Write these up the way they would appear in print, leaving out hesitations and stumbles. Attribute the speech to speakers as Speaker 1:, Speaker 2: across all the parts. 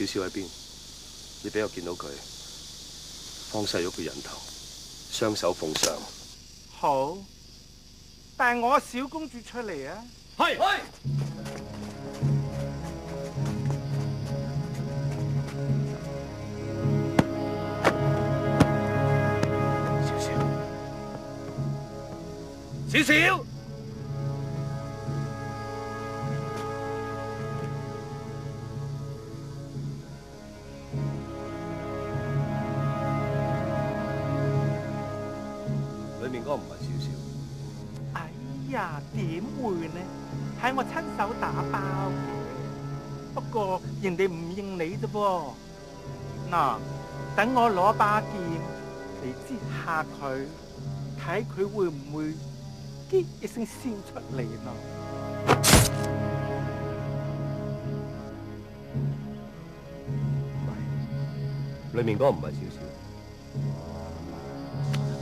Speaker 1: 小小喺邊？你俾我見到佢，方世玉嘅人頭，雙手奉上。
Speaker 2: 好，帶我小公主出嚟啊！
Speaker 1: 係。小小，裏面嗰個唔係小小。
Speaker 2: 哎呀，點會呢？係我親手打包嘅，不過人哋唔認你啫噃。嗱，等我攞把劍嚟擠下佢，睇佢會唔會激一聲笑出嚟咯。
Speaker 1: 唔係，裏面嗰個唔係小小。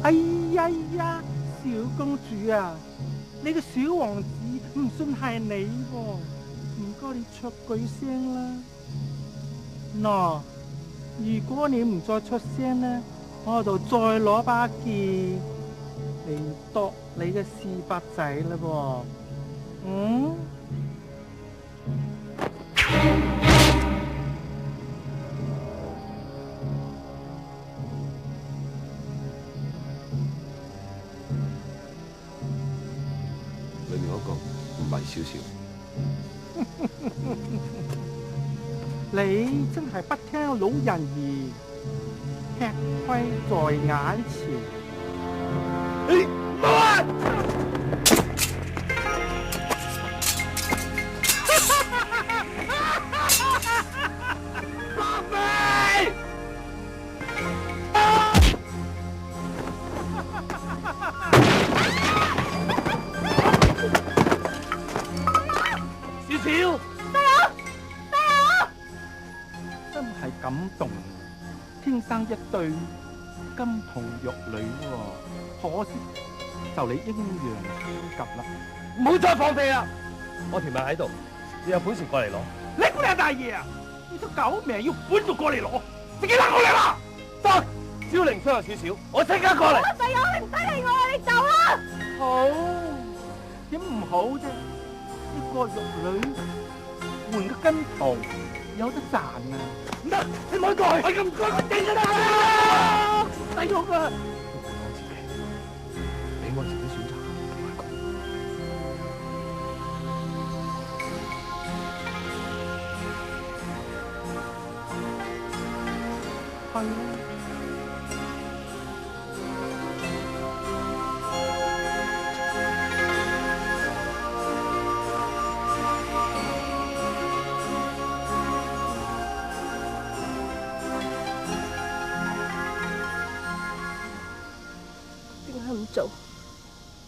Speaker 2: 哎呀，小公主啊，你個小王子唔信係你喎，唔該你出句聲啦。嗱，如果你唔再出聲呢，我就再攞把劍嚟剁你嘅屎忽仔啦噃。嗯？
Speaker 1: 裏面嗰個唔係小小。
Speaker 2: 你真係不聽老人言，吃虧在眼前。
Speaker 1: 你唔好啊！白眉！小小，
Speaker 2: 真係感動，天生一對金童玉女喎，可惜就你陰陽相隔啦。
Speaker 1: 唔好再放屁啦！我條命喺度，你有本事過嚟攞。
Speaker 2: 你估你係大爺啊？你條狗命要本就過嚟攞，自己拉我嚟啦！
Speaker 1: 得，小靈傷有少少，我即刻過嚟。
Speaker 3: 細友，你唔使理我啦，你走啦！
Speaker 2: 好，點唔好啫？一個玉女換個金童，有得賺啊！
Speaker 1: 唔得，你唔好過去，我咁唔該，我頂㗎啦！
Speaker 2: 細玉啊！
Speaker 1: 俾我自己選擇。
Speaker 2: 係啊。
Speaker 3: 點解咁做？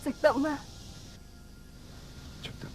Speaker 3: 值得咩？
Speaker 1: 值得。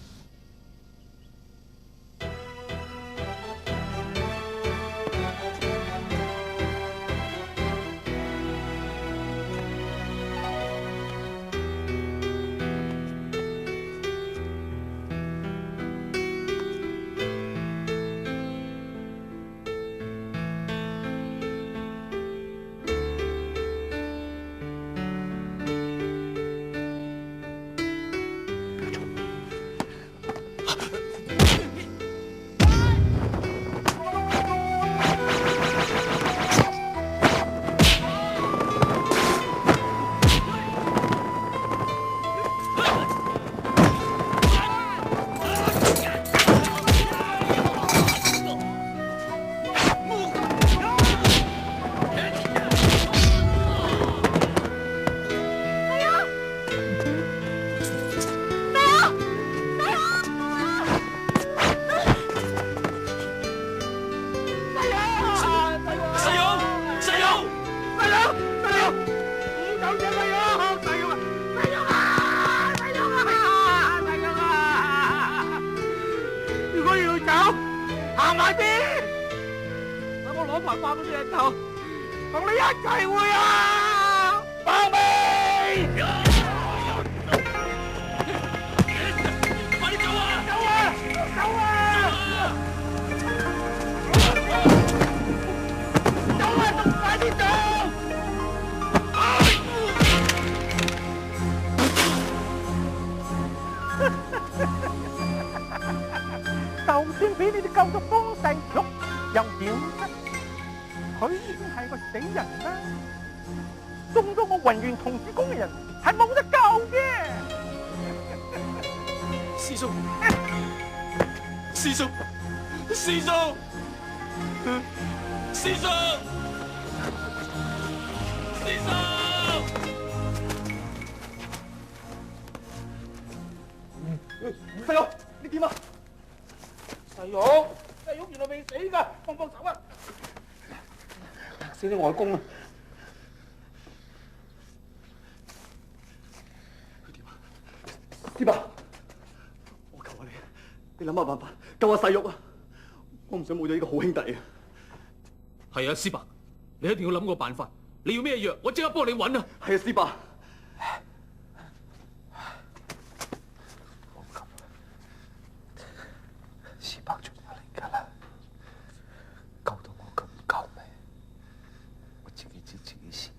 Speaker 2: 攞埋翻嗰隻頭，同你一齊會啊！包尾，
Speaker 4: 快啲走啊！
Speaker 2: 走啊！走啊！又點啫？佢已經係個死人啦，中咗我宏源童子功嘅人係冇得救嘅。
Speaker 1: 師叔，師叔，師叔，師叔，師叔！
Speaker 2: 細佬，你點啊？細玉，細玉原來未死㗎，幫幫手啊！死你外公啊！
Speaker 4: 佢點啊？師伯，我求下你諗下辦法救下細玉啊！我唔想冇咗呢個好兄弟啊！
Speaker 5: 係啊，師伯，你一定要諗個辦法。你要咩藥，我即刻幫你揾啊！
Speaker 4: 係啊，師伯。
Speaker 6: 師伯仲有嚟㗎啦，救到我咁唔救命，我自己知自己事，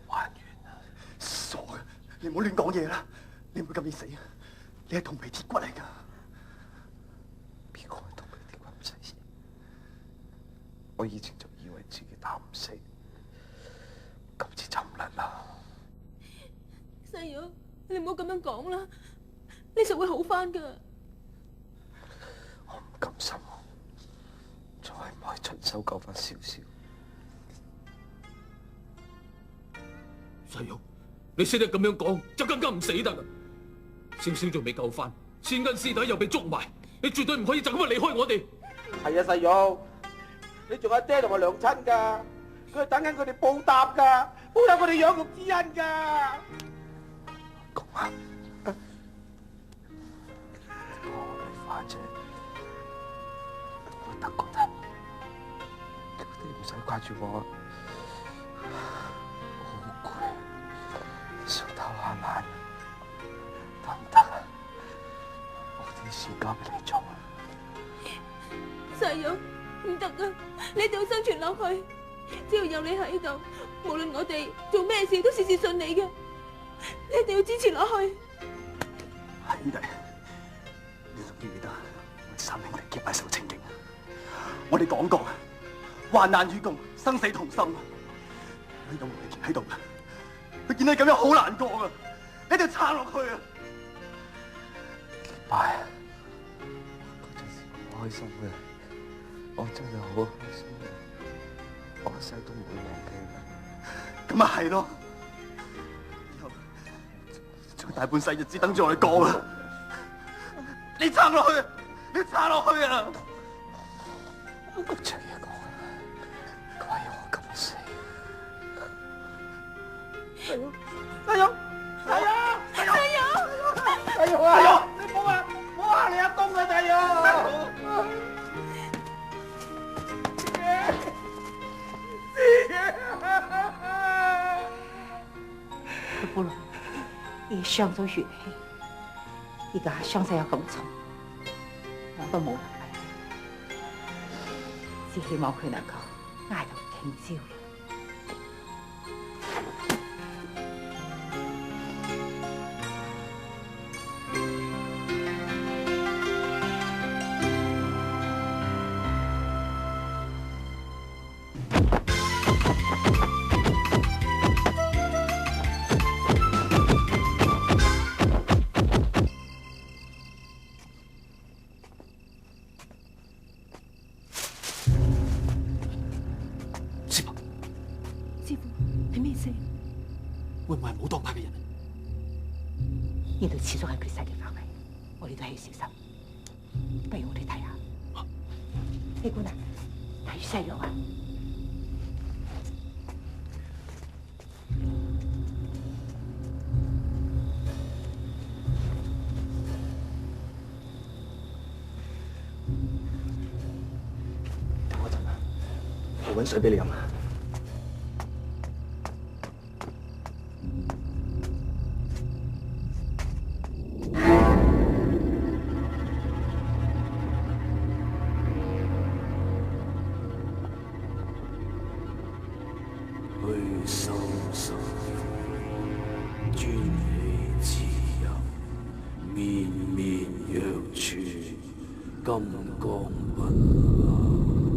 Speaker 6: 還完啦！
Speaker 4: 傻嘅，你唔好亂講嘢啦！你唔會咁易死啊！你係銅皮鐵骨嚟㗎。
Speaker 6: 邊個係銅皮鐵骨唔使死？我以前就以為自己打唔死，今次就唔甩啦。
Speaker 3: 細玉，你唔好咁樣講啦，你實會好返㗎。
Speaker 6: 我唔甘心，再唔可以親手救翻少少。
Speaker 5: 細玉，你識得咁樣講，就更加唔死得啦！少少仲未救翻，先根師弟又被捉埋，你絕對唔可以就咁樣離開我哋。
Speaker 2: 係啊，細玉，你仲有爹同埋娘親㗎，佢係等緊佢哋報答㗎，報答佢哋養育之恩㗎。
Speaker 6: 公啊，我哋花姐。得覺得，你唔使掛住我，我好攰，想唞下懶，得唔得啊？我啲事交俾你做。
Speaker 3: 細玉，唔得啊！你一定要生存落去，只要有你喺度，無論我哋做咩事都事事順利嘅。你一定要支持落去。
Speaker 4: 兄弟，你仲記唔記得我哋三兄弟結拜受情景？我哋講過，患難與共，生死同心。有王利傑喺度嘅，佢見到你咁樣好難過啊！你一定要撐落去啊！
Speaker 6: 結拜啊！嗰陣時好開心嘅，我真係好開心嘅，我一世都唔會忘記嘅。
Speaker 4: 咁咪係咯，以後仲有大半世日子等住我哋過啦！你撐落去，你撐落去啊！
Speaker 6: 咁出嘢講啦，佢話要我咁死。
Speaker 2: 細玉，細玉，細玉，細玉，細玉啊！你唔好話，唔好話你阿公啊，細玉！師爺，
Speaker 7: 不如你傷咗血氣，而家傷勢又咁重，我都冇辦法。只希望佢能夠捱到聽朝啦。
Speaker 5: 會唔會係武當派嘅人？
Speaker 7: 呢度始終係決殺嘅範圍，我哋都係要小心。不如我哋睇下。李姑娘，睇住細藥啊！
Speaker 4: 等我陣啊，我搵水俾你飲啊！
Speaker 6: 去修身，專氣自由，面面若存，金剛不爛。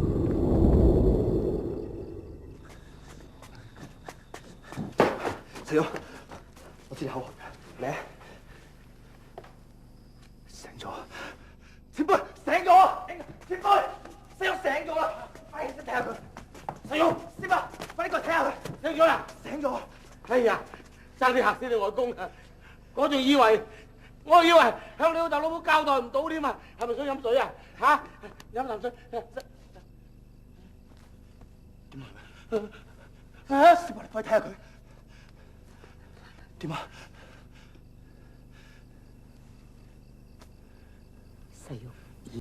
Speaker 4: 細勇，我知你口渴嘅，嚟。醒咗，前輩醒咗，前輩，細勇醒咗啦，快啲睇下佢。細勇，師傅，快啲過嚟睇下佢，醒咗啦，醒咗。
Speaker 8: 哎呀，爭啲嚇死你外公啊！我以為向你老豆老母交代唔到添啊！係咪想飲水啊？嚇，飲啖水。
Speaker 4: 師傅，你快睇下佢。點啊？
Speaker 7: 細勇。